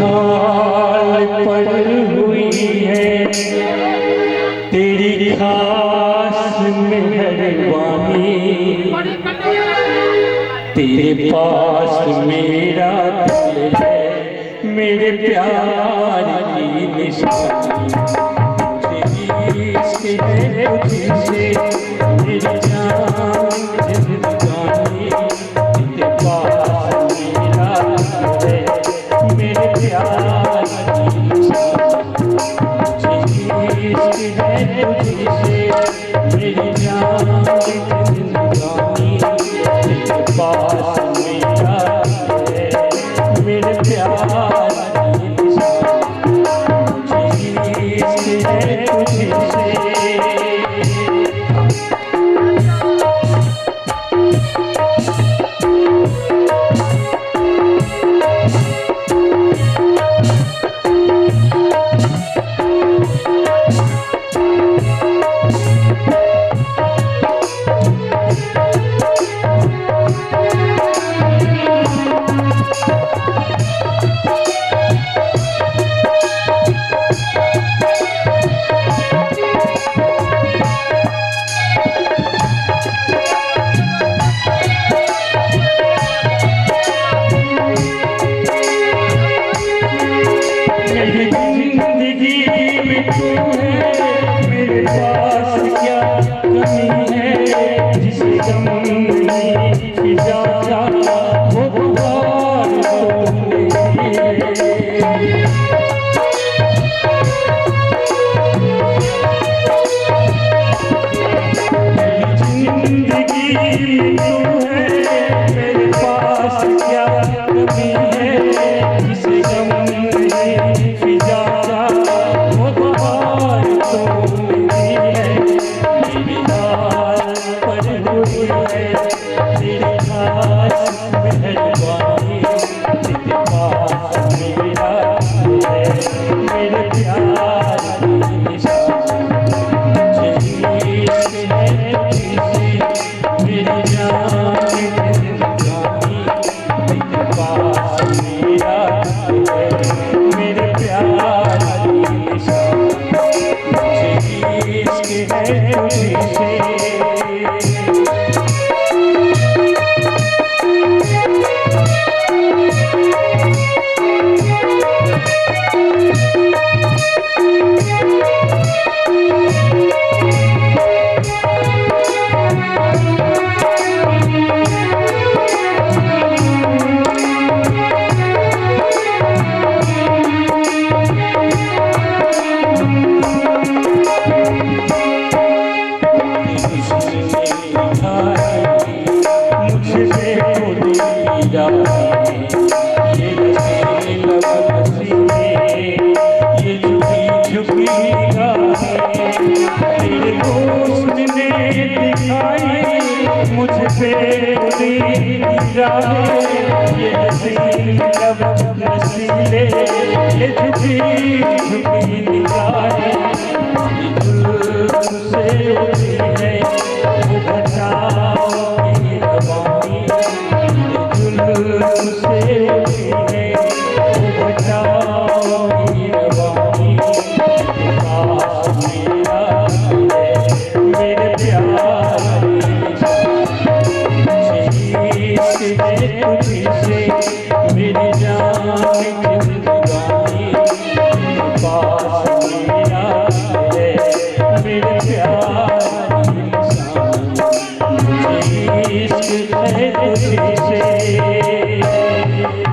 हाल पर हुई है तेरी खास मेहरबानी, तेरे पास मेरा दिल है, मेरे प्यार की निशानी। तेरी इश्क है तुझसे मेरी जान जिंदगानी, तेरे पास मेरा दिल है, मेरे प्यार की निशानी। तेरी इश्क है तुझसे मेरी जान जिंदगानी, तेरे पास मेरा दिल है, मेरे प्यार की निशानी। तेरी इश्क है तुझसे। ये हसीन लब नशीले, ये झुकी झुकी निगाहें जुल्फ से उठी है वो घटाओ की रवानी, जुल्फ से उठी है वो घटाओ की रवानी। पास मेरा है मेरे प्यार तुझसे मेरी जान जिंदगानी, पास मेरा है मेरे प्यार की निशानी। मुझे इश्क है तुझसे।